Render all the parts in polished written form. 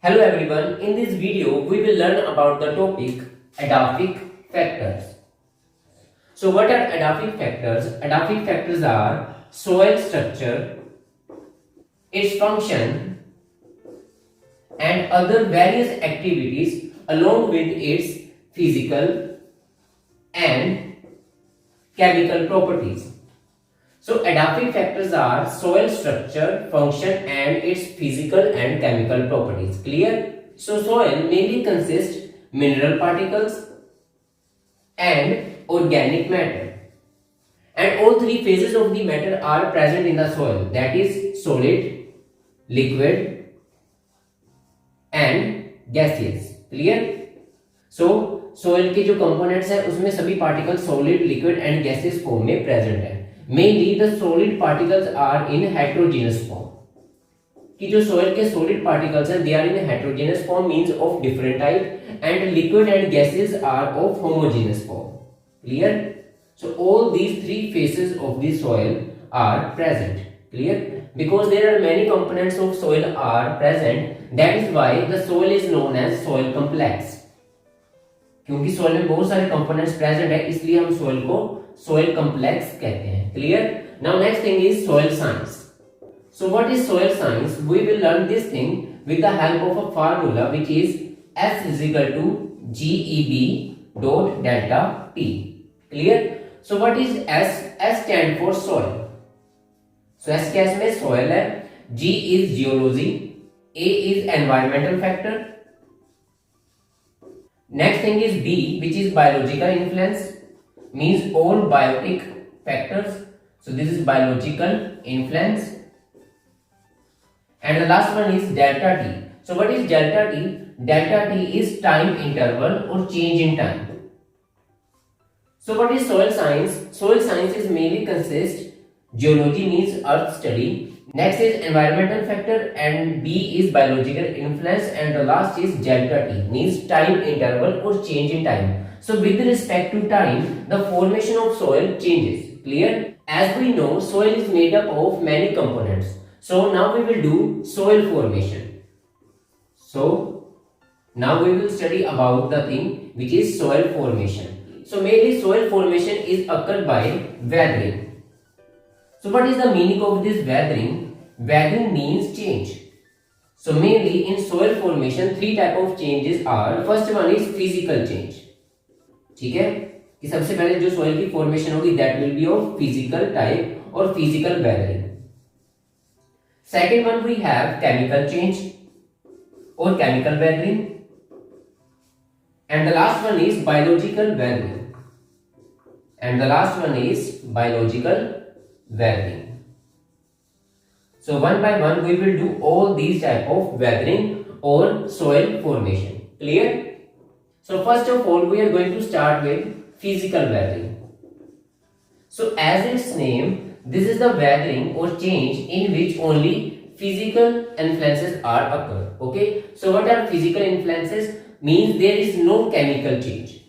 Hello everyone, in this video we will learn about the topic edaphic factors. So what are edaphic factors? Edaphic factors are soil structure, its function and other various activities along with its physical and chemical properties. So edaphic factors are soil structure, function and its physical and chemical properties. Clear? So soil mainly consists mineral particles and organic matter. And all three phases of the matter are present in the soil. That is solid, liquid and gaseous. Clear? So soil के जो components है उसमें सभी particles solid, liquid and gaseous form में present है. Mainly the solid particles are in heterogeneous form. कि जो soil के solid particles हैं they are in heterogeneous form means of different type and liquid and gases are of homogeneous form. Clear? So all these three phases of the soil are present. Clear? Because there are many components of soil are present, that is why the soil is known as soil complex. क्योंकि soil में बहुत सारे components present है इसलिए हम soil को soil complex कहते हैं. Clear? Now next thing is soil science. So what is soil science? We will learn this thing with the help of a formula which is S is equal to GEB dot delta T. Clear? So what is S? S stand for soil. So S क्या इसमें soil है, G is geology, A is environmental factor. Next thing is B which is biological influence, means all biotic factors. So this is biological influence. And the last one is delta T. So what is delta T? Delta T is time interval or change in time. So what is soil science? Soil science is mainly consists geology means earth study. Next is environmental factor and B is biological influence and the last is delta T means time interval or change in time. So with respect to time, the formation of soil changes. Clear? As we know, soil is made up of many components. So now we will do soil formation. So now we will study about the thing which is soil formation. So mainly soil formation is occurred by weathering. So what is the meaning of this weathering? Weathering means change. So mainly in soil formation three type of changes are. First one is physical change. ठीक है कि सबसे पहले जो soil की formation होगी that will be of physical type or physical weathering. Second one we have chemical change or chemical weathering. And the last one is biological weathering. And the last one is biological weathering. So one by one we will do all these type of weathering or soil formation. Clear? So first of all we are going to start with physical weathering. So as its name, this is the weathering or change in which only physical influences are occur. Okay? So what are physical influences? Means there is no chemical change.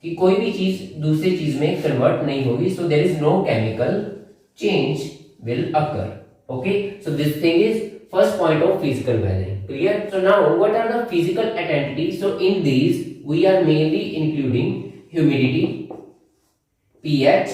कि कोई भी चीज दूसरी चीज में convert नहीं होगी. So there is no chemical change will occur. Okay? So this thing is first point of physical weathering. Clear? So now what are the physical identities? So in these we are mainly including humidity, pH,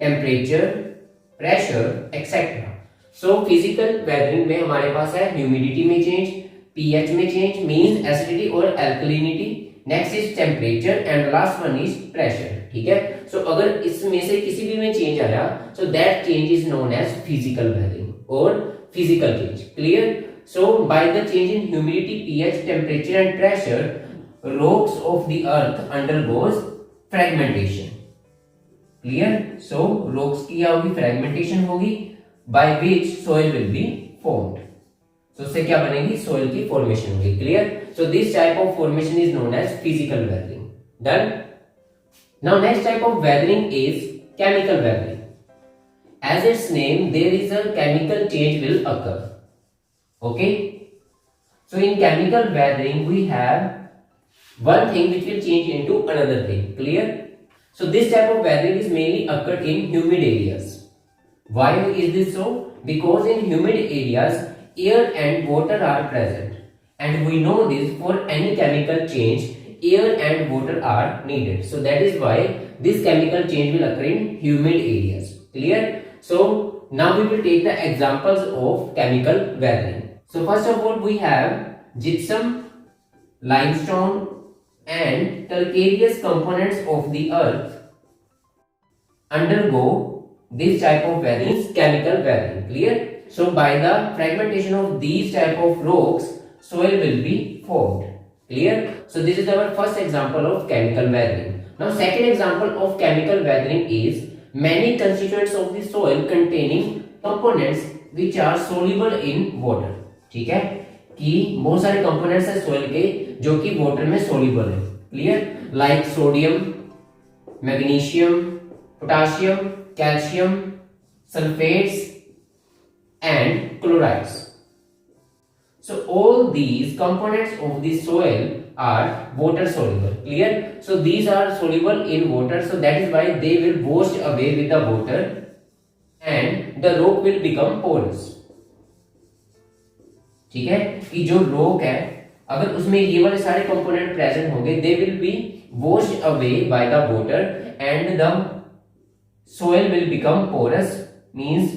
temperature, pressure, etc. So physical weathering में हमारे पास है humidity में change, pH में change means acidity or alkalinity. Next is temperature and last one is pressure. ठीक है? So अगर इसमें से किसी भी में change आया, so that change is known as physical weathering or physical change. Clear? So by the change in humidity, pH, temperature and pressure, rocks of the earth undergoes fragmentation. Clear? So rocks की क्या होगी? Fragmentation होगी by which soil will be formed. So उससे क्या बनेगी? Soil की formation होगी. Clear? So this type of formation is known as physical weathering. Done? Now next type of weathering is chemical weathering. As its name, there is a chemical change will occur. Okay? So in chemical weathering we have one thing which will change into another thing. Clear? So this type of weathering is mainly occurred in humid areas. Why is this so? Because in humid areas air and water are present. And we know this, for any chemical change, air and water are needed. So that is why this chemical change will occur in humid areas. Clear? So now we will take the examples of chemical weathering. So first of all, we have gypsum, limestone and calcareous components of the earth undergo this type of weathering, chemical weathering. Clear? So by the fragmentation of these type of rocks, soil will be formed. Clear? So this is our first example of chemical weathering. Now second example of chemical weathering is many constituents of the soil containing components which are soluble in water. ठीक है कि बहुत सारे components है soil के जो कि water में सोल्यूबल है. Clear? Like sodium, magnesium, potassium, calcium, sulphates and chlorides. So all these components of the soil are water soluble. Clear? So these are soluble in water, so that is why they will wash away with the water and the rock will become porous. ठीक है कि जो rock है अगर उसमें ये वाले सारे कंपोनेंट प्रेजेंट होंगे, they will be washed away by the water and the soil will become porous, means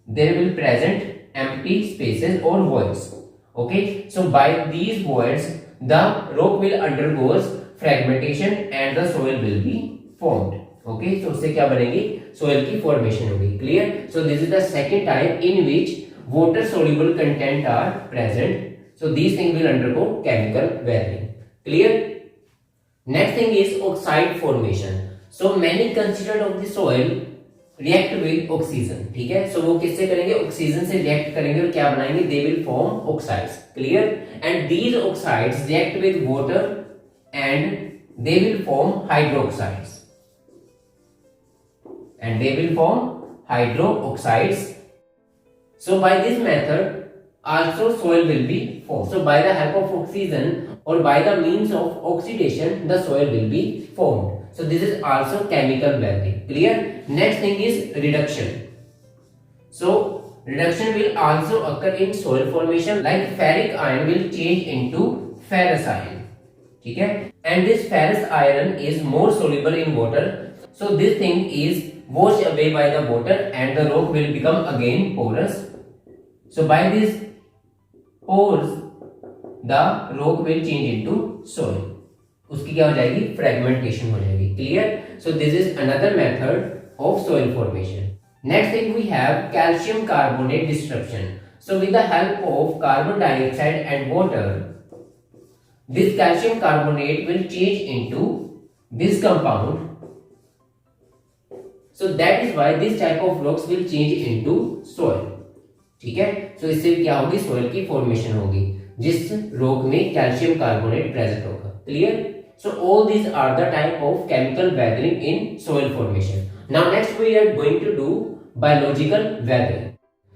there will present empty spaces or voids. Okay, so by these voids the rock will undergoes fragmentation and the soil will be formed. Okay, so उससे क्या बनेगी? soil की formation होगी. Clear? So this is the second type in which water soluble content are present. So these things will undergo chemical weathering. Clear? Next thing is oxide formation. So many constituents of the soil react with oxygen. ठीक है, सो वो किससे करेंगे? Oxygen से react करेंगे और क्या बनाएंगे? They will form oxides. Clear? And these oxides react with water and they will form hydroxides So by this method also soil will be formed. So by the help of oxygen or by the means of oxidation the soil will be formed. So this is also chemical weathering. Clear? Next thing is reduction. So reduction will also occur in soil formation, like ferric iron will change into ferrous iron. ठीक है? And this ferrous iron is more soluble in water. So this thing is washed away by the water and the rock will become again porous. So by these pores the rock will change into soil. उसकी क्या हो जाएगी? Fragmentation हो जाएगी. Clear? So this is another method of soil formation. Next thing we have calcium carbonate destruction. So with the help of carbon dioxide and water this calcium carbonate will change into this compound. So that is why this type of rocks will change into soil. ठीक है, सो इससे क्या होगी? Soil की formation होगी जिस rock में calcium carbonate present होगा. Clear? So all these are the type of chemical weathering in soil formation. Now next we are going to do biological weathering.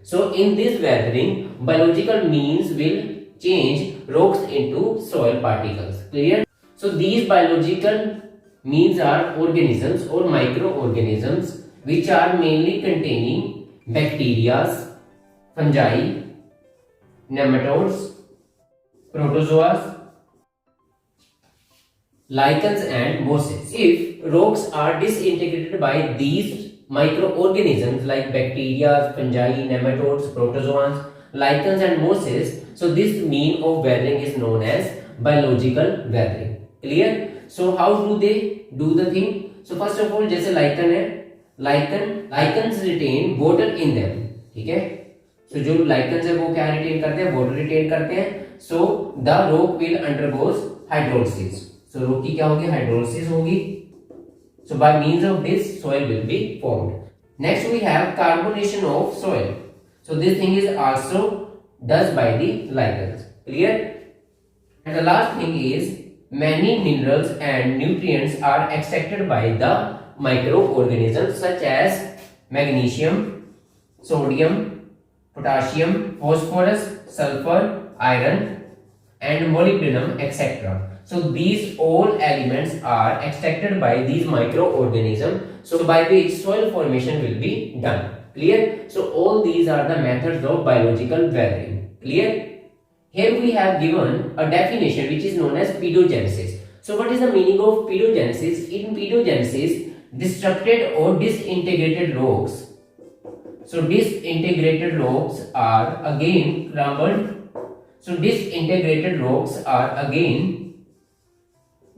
So in this weathering, biological means will change rocks into soil particles. Clear? So these biological means are organisms or microorganisms which are mainly containing bacteria, fungi, nematodes, protozoa, lichens and mosses. If rocks are disintegrated by these microorganisms like bacteria, fungi, nematodes, protozoans, lichens and mosses, so this mean of weathering is known as biological weathering. Clear? So how do they do the thing? So first of all, जैसे lichen है, lichens retain water in them. ठीक है, so जो lichens है वो क्या retain करते हैं? Water retain करते हैं. So the rock will undergoes hydrolysis. So rock की क्या होगी? हाइड्रोलिसिस होगी. So by means of this soil will be formed. Next we have carbonation of soil. So this thing is also does by the lichens. Clear? And the last thing is many minerals and nutrients are extracted by the microorganisms such as magnesium, sodium, potassium, phosphorus, sulfur, iron and molybdenum, etc. So these all elements are extracted by these microorganisms, so by which soil formation will be done. Clear? So all these are the methods of biological weathering. Clear? Here we have given a definition which is known as pedogenesis. So what is the meaning of pedogenesis? In pedogenesis, disrupted or disintegrated rocks. So disintegrated rocks are again crumbled. So disintegrated rocks are again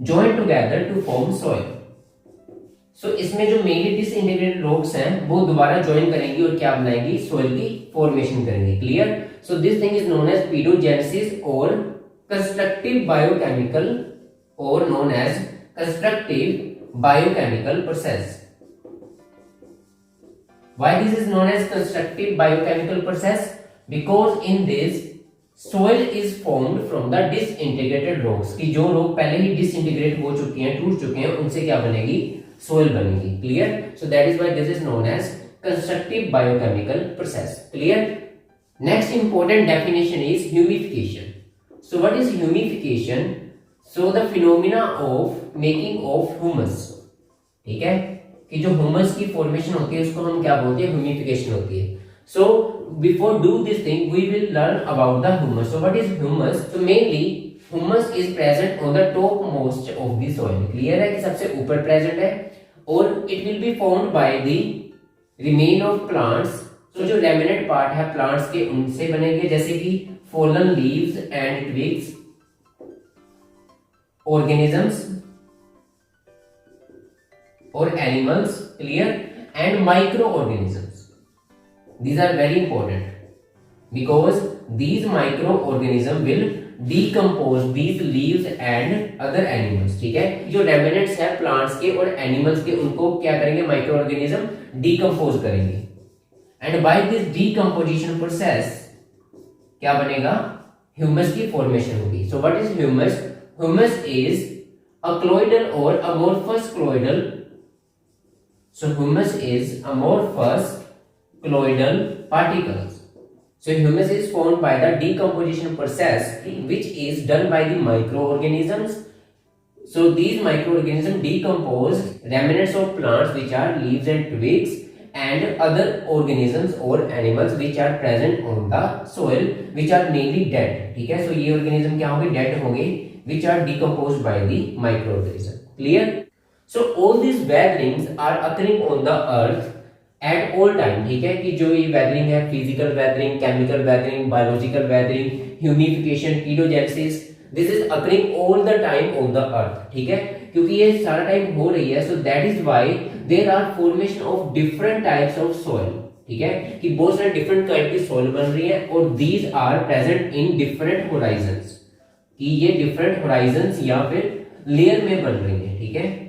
joined together to form soil. So इसमें जो mainly disintegrated rocks हैं वो दोबारा join करेंगी और क्या बनाएंगी? Soil की फॉर्मेशन करेंगे. Clear? So this thing is known as pedogenesis और कंस्ट्रक्टिव बायोकेमिकल और known as constructive biochemical process. Why this is known as constructive biochemical process? Because in this soil is formed from the disintegrated rocks. कि जो rock पहले ही disintegrate हो चुके हैं, टूट चुके हैं, उनसे क्या बनेगी? Soil बनेगी. Clear? So that is why this is known as constructive biochemical process. Clear? Next important definition is humification. So what is humification? So the phenomena of making of humus. ठीक है? कि जो ह्यूमस की formation होती है उसको हम क्या बोलते हैं? ह्यूमिफिकेशन होती है. So before do this thing we will learn about the humus. So what is humus? तो mainly humus is present on the top most of the soil. Clear है कि सबसे ऊपर प्रेजेंट है और it will be found by the remain of plants. तो जो laminate part है प्लांट्स के उनसे बनेंगे जैसे कि fallen leaves and twigs, organisms or animals. Clear? And microorganisms. These are very important because these microorganisms will decompose these leaves and other animals. ठीक है? जो remnants है plants के और animals के उनको क्या करेंगे? microorganism decompose करेंगे. And by this decomposition process क्या बनेगा? Humus की formation होगी. So what is humus? Humus is a colloidal or amorphous colloidal. So humus is amorphous colloidal particles. So humus is formed by the decomposition process which is done by the microorganisms. So these microorganisms decompose remnants of plants which are leaves and twigs and other organisms or animals which are present on the soil which are mainly dead. ठीक है? So ये organism क्या होंगे? Dead होंगे which are decomposed by the microorganism. Clear? So all these weatherings are occurring on the earth at all time. ठीक है? कि जो ये weathering है, physical weathering, chemical weathering, biological weathering, humification, pedogenesis, this is occurring all the time on the earth. ठीक है? क्योंकि ये सारा टाइम हो रही है. So that is why there are formation of different types of soil. ठीक है? कि बहुत सारे different kind की soil बन रही है और these are present in different horizons. कि ये different horizons या फिर layer में बन रही है. ठीक है?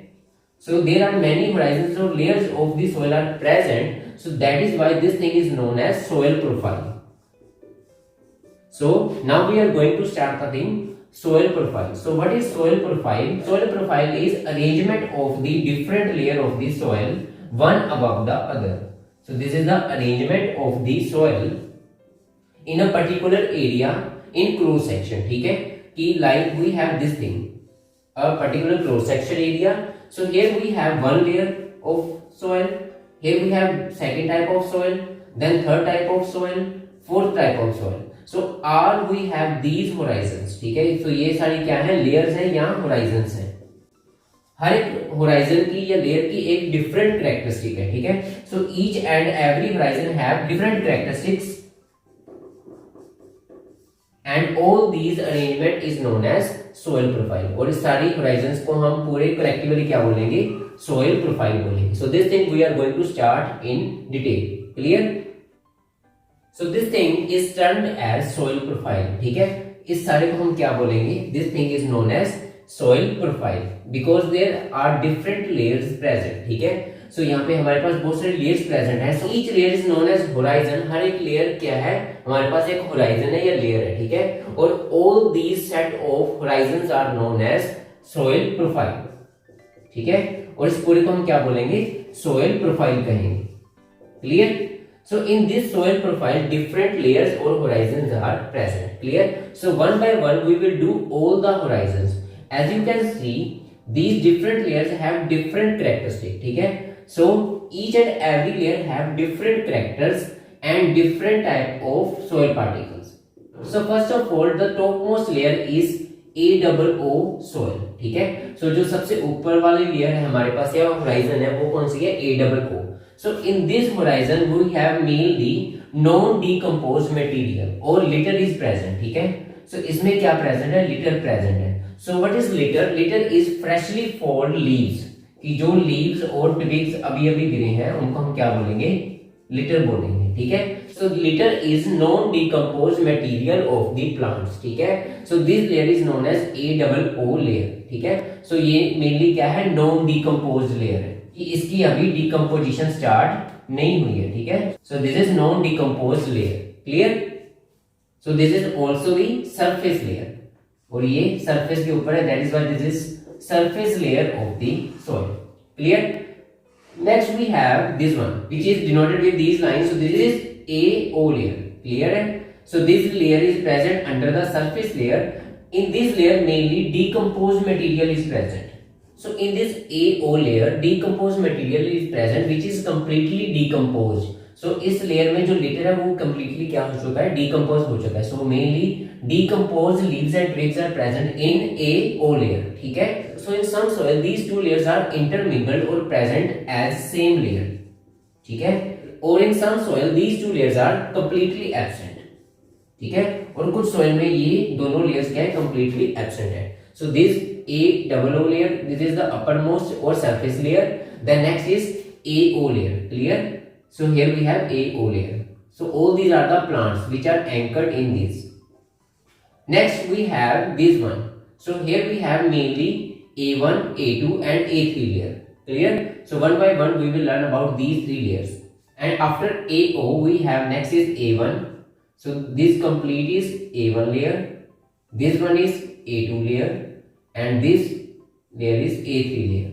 So there are many horizons or layers of the soil are present. So that is why this thing is known as soil profile. So now we are going to start the thing soil profile. So what is soil profile? Soil profile is arrangement of the different layer of the soil one above the other. So this is the arrangement of the soil in a particular area in cross section. ठीक है? कि like we have this thing, a particular cross section area. So here we have one layer of soil, here we have second type of soil, then third type of soil, fourth type of soil. So all we have these horizons. ठीक है? तो ये सारी क्या है? Layers हैं या horizons हैं. हर एक horizon की या layer की एक different characteristic है. ठीक है? So each and every horizon have different characteristics and all these arrangement is known as soil profile. और इस सारी horizons को हम पूरे collectively क्या बोलेंगे? soil profile बोलेंगे. So this thing we are going to start in detail. Clear? So this thing is termed as soil profile. ठीक है? इस सारे को हम क्या बोलेंगे? This thing is known as soil profile because there are different layers present. ठीक है? So यहाँ पे हमारे पास बहुत सारे layers present है. So each layer is known as horizon. हर एक layer क्या है? हमारे पास एक horizon है या layer है. ठीक है? और all these set of horizons are known as soil profile. ठीक है? और इस पूरे को हम क्या बोलेंगे? soil profile कहेंगे. Clear? So in this soil profile, different layers or horizons are present. Clear? So one by one we will do all the horizons. As you can see, these different layers have different characteristics. ठीक है? So each and every layer have different characters and different type of soil particles. So first of all, the topmost layer is AOO soil, ठीक है। सो जो सबसे ऊपर वाली layer है हमारे पास या होराइजन है वो कौन सी है, AOO। So in this horizon we have mainly non decomposed material और लिटर इज प्रेजेंट, ठीक है। सो इसमें क्या प्रेजेंट है, लिटर प्रेजेंट है। सो what is litre, litre is freshly fold leaves, कि जो लीव्स और ट्विग्स अभी अभी गिरे हैं उनको हम क्या बोलेंगे, लिटर बोलेंगे, ठीक है। So litter is non decomposed material of the plants, ठीक है। So this layer is known as AOO layer, ठीक है। सो ये मेनली क्या है, नॉन डीकंपोज्ड लेयर है, कि इसकी अभी डीकंपोजिशन स्टार्ट नहीं हुई है, ठीक है। So this is non decomposed layer, clear. So this is also the surface layer, और ये सरफेस के ऊपर है, that is why this is surface layer of the soil, clear। Next we have this one which is denoted with these lines, so this is AO layer, clear है। So this layer is present under the surface layer, in this layer mainly decomposed material is present। So in this AO layer decomposed material is present which is completely decomposed। So इस layer में जो litre है वो completely क्या हो चुका है, decompose हो चुका है। So mainly decomposed leaves and twigs are present in AO layer, ठीक है। So in some soil these two layers are intermingled or present as same layer, ठीक है। Or in some soil these two layers are completely absent, ठीक है। और कुछ soil में ये दोनों layers क्या है, completely absent है। So this AOO layer, this is the uppermost or surface layer, then next is AO layer, clear। So here we have AO layer, so all these are the plants which are anchored in this। Next we have this one, so here we have mainly A1, A2 and A3 layer, clear। So one by one we will learn about these three layers, and after AO we have next is A1, so this complete is A1 layer, this one is A2 layer and this layer is A3 layer,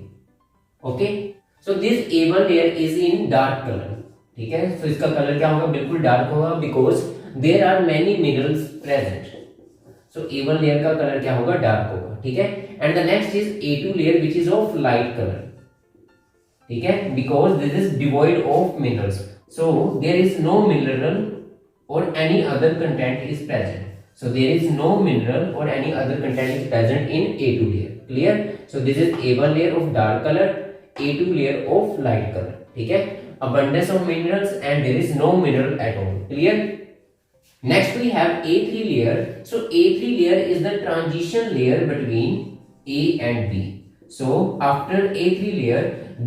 okay। So this A1 layer is in dark color, ठीक है। तो इसका colour क्या होगा, बिल्कुल dark होगा, because there are many minerals present. So A1 layer का colour क्या होगा, डार्क होगा, ठीक है। And the next is A2 layer which is of light colour, ठीक है, because this is devoid of minerals. So there is no mineral और any other content is present. So there is no mineral और any other content is present in A2 layer, clear. So this is A1 layer of dark colour, A2 layer of light colour, ठीक है। Abundance of minerals and there is no mineral at all, clear। Next we have A3 layer, so A3 layer is the transition layer between A and B। So after A3 layer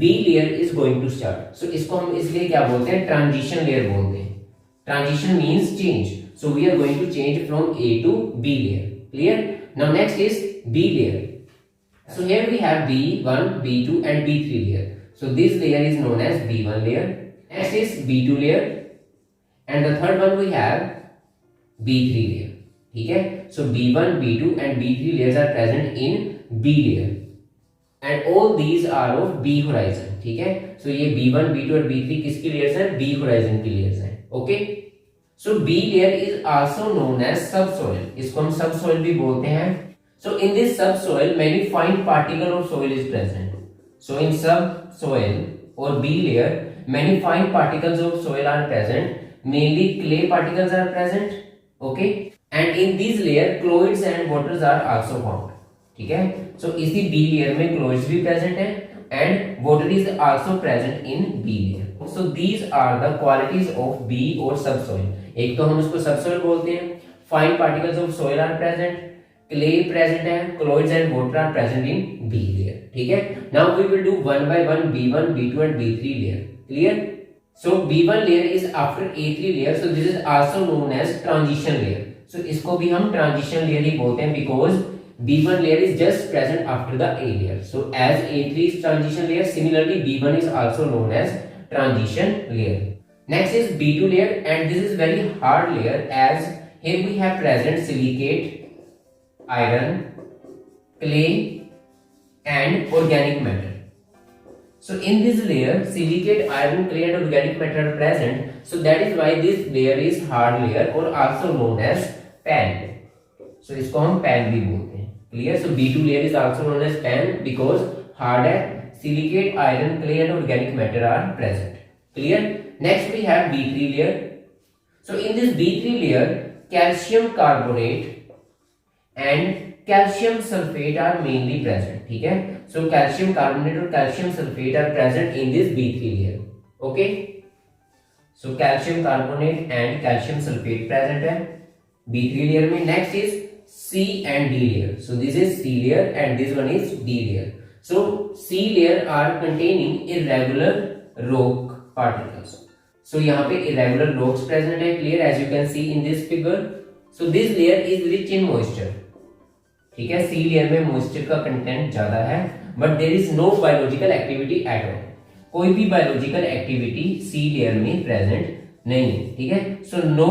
B layer is going to start। So इसको हम इसलिए क्या बोलते हैं, transition layer बोलते हैं। Transition means change, so we are going to change from A to B layer, clear। Now next is B layer, so here we have B1, B2 and B3 layer। So this layer is known as B1 layer, next is B2 layer and the third one we have B3 layer, ठीक है। So B1, B2 and B3 layers are present in B layer and all these are of B horizon, ठीक है। So ये B1, B2 और B3 किसकी layers हैं, B horizon की layers हैं, okay। So B layer is also known as subsoil, इसको हम subsoil भी बोलते हैं। So in this subsoil many fine particle of soil is present। So in subsoil or B layer many fine particles of soil are present, mainly clay particles are present, okay। And in this layer cloids and waters are also found, ठीक है। So इसी B layer में cloids भी present है and water is also present in B layer। So these are the qualities of B or subsoil। एक तो हम उसको subsoil बोलते हैं, fine particles of soil are present, clay present है, cloids and water are present in B layer, ठीक है। Now we will do one by one B1, B2 and B3 layer, clear। So B1 layer is after A3 layer, so this is also known as transition layer। So इसको भी हम transition layer ही बोलते हैं because B1 layer is just present after the A layer। So as A3 is transition layer, similarly B1 is also known as transition layer। Next is B2 layer and this is very hard layer as here we have present silicate, iron, clay and organic matter। So in this layer silicate, iron, clay and organic matter are present, so that is why this layer is hard layer or also known as pan। So इसको हम pan भी बोलते हैं, clear। So B2 layer is also known as pan because hard है, silicate, iron, clay and organic matter are present, clear। Next we have B3 layer। So in this B3 layer calcium carbonate and calcium sulphate are mainly present, ठीक है। So calcium carbonate और calcium sulphate are present in this B3 layer, okay. So calcium carbonate and calcium sulphate present है B3 layer में। Next is C and D layer. So this is C layer and this one is D layer. So C layer are containing irregular rock particles. So यहाँ पे irregular rocks present है, clear as you can see in this figure. So this layer is rich in moisture. ठीक है, C layer में moisture का content ज्यादा है, but there is no biological activity at all. कोई भी biological activity C layer में present नहीं है, ठीक है। So no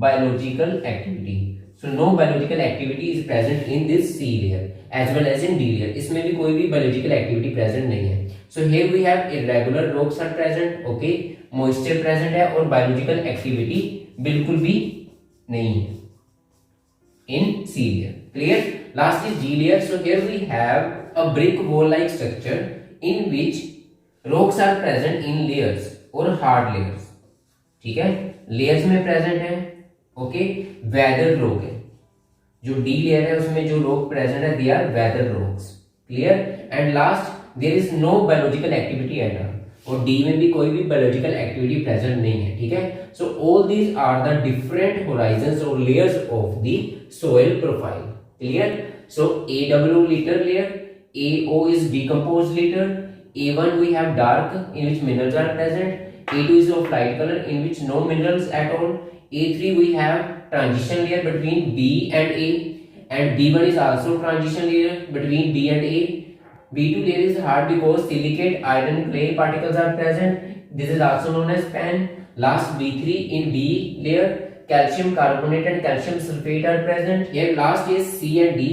biological activity. So no biological activity is present in this C layer as well as in D layer. इसमें भी कोई भी biological activity present नहीं है. So here we have irregular rocks are present, okay, moisture present है और biological activity बिल्कुल भी नहीं है in C layer. Clear? Last is D layer. So here we have a brick wall-like structure in which rocks are present in layers or hard layers. ठीक है, layers में present है, ओके, वेदर रोक है। जो डी लेयर है उसमें जो रोक प्रेजेंट है, they are weather rocks, clear. And last there is no biological activity at all, और डी में भी कोई भी बायोलॉजिकल एक्टिविटी प्रेजेंट नहीं है, ठीक है। So all these are the different horizons और layers of the soil profile, clear. So AOO litter layer, AO is decomposed litter, A1 we have dark in which minerals are present, A2 is of light color in which no minerals at all, A3 we have transition layer between B and A, and B1 is also transition layer between B and A. B2 layer is hard because silicate iron clay particles are present. This is also known as pan. Last B3 in B layer, calcium carbonate and calcium sulfate are present. Here last is C and D,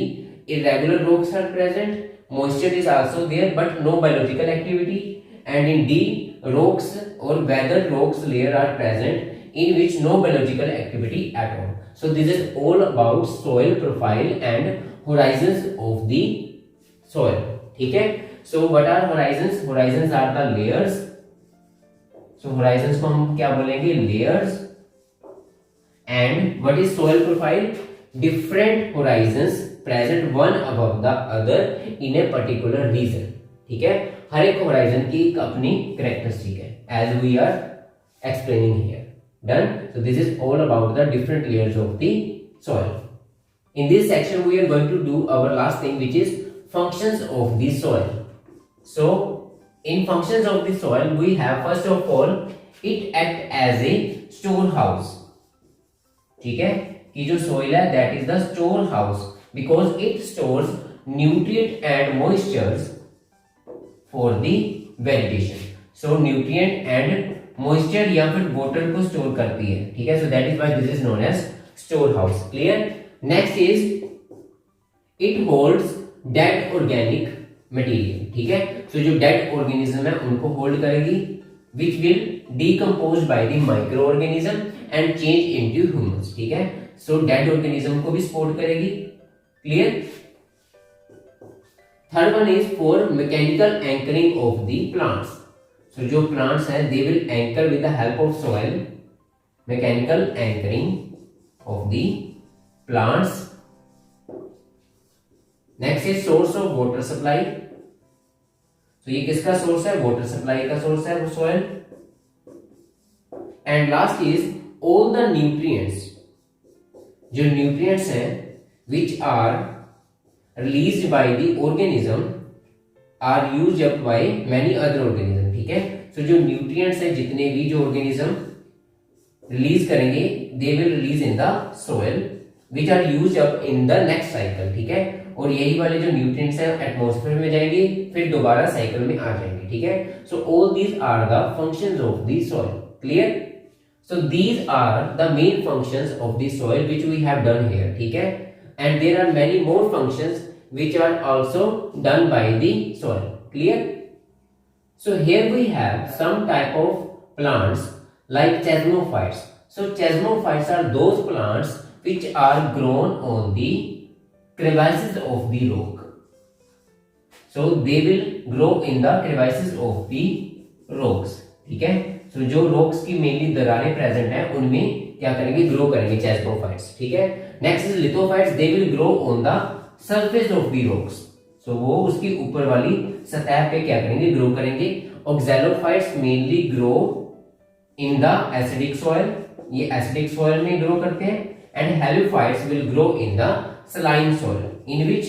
irregular rocks are present. Moisture is also there but no biological activity. And in D, rocks or weathered rocks layer are present in which no biological activity at all. So this is all about soil profile and horizons of the soil, ठीक है। So what are horizons? Horizons are the layers. So horizons को हम क्या बोलेंगे? Layers. And what is soil profile? Different horizons present one above the other in a particular region, ठीक है। हर एक horizon की एक अपनी characteristic है, as we are explaining here. Done. So this is all about the different layers of the soil. In this section we are going to do our last thing, which is functions of the soil. So in functions of the soil we have first of all it act as a storehouse, ठीक है, कि जो soil है that is the storehouse because it stores nutrient and moistures for the vegetation. So nutrient and moisture या फिर water को store करती है, ठीक है। So that is why this is known as store house, clear. Next is it holds dead organic material, ठीक है। सो जो डेड ऑर्गेनिज्म है उनको होल्ड करेगी, which will decompose by the micro organism and change into humans, ठीक है। सो dead organism को भी सपोर्ट करेगी, clear. Third one is for mechanical anchoring of the plants. So जो plants हैं they will anchor with the help of soil, mechanical anchoring of the plants. Next is source of water supply. So ये किसका source है? Water supply का source है वो soil. And last is all the nutrients, जो nutrients हैं which are released by the organism are used up by many other organisms, ठीक है। सो जो न्यूट्रिएंट्स है जितने भी जो ऑर्गेनिज्म रिलीज करेंगे they will release in the soil which are used up in the next cycle, ठीक है। और यही वाले जो न्यूट्रिएंट्स है एटमॉस्फेयर में जाएंगे फिर दोबारा साइकिल में आ जाएंगे, ठीक है। So all these are the functions of the soil, clear. So these are the main functions of the soil which we have done here, ठीक है। And there are many more functions which are also done by the soil, clear. So here we have some type of plants like chasmophytes. So chasmophytes are those plants which are grown on the crevices of the rock. So they will grow in the crevices of the rocks, ठीक है। So जो rocks की mainly दरारें present है उनमें क्या करेंगे, grow करेंगे चेस्मोफाइट्स, ठीक है। Next is lithophytes, they will grow on the surface of the rocks, so वो उसकी ऊपर वाली सतह पे क्या करेंगे, ग्रो करेंगे। Oxalophytes mainly grow in the acidic soil, ये एसिडिक सॉइल में ग्रो करते हैं। And halophytes will grow in the saline soil in which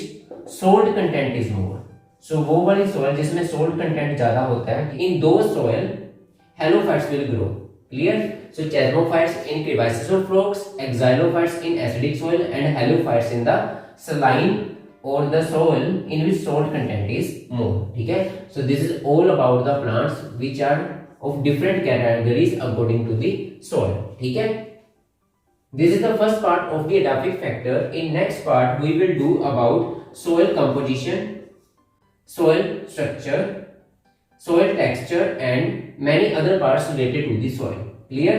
salt content is more, so वो वाली सॉइल जिसमें सोल्ट कंटेंट ज्यादा होता है, इन दो soil halophytes will grow, clear. So chasmophytes in crevices of rocks, xylophytes in acidic soil, and halophytes in the saline or the soil in which salt content is more, ठीक है। So this is all about the plants which are of different categories according to the soil, ठीक है। This is the first part of the edaphic factor. In next part we will do about soil composition, soil structure, soil texture and many other parts related to the soil, clear।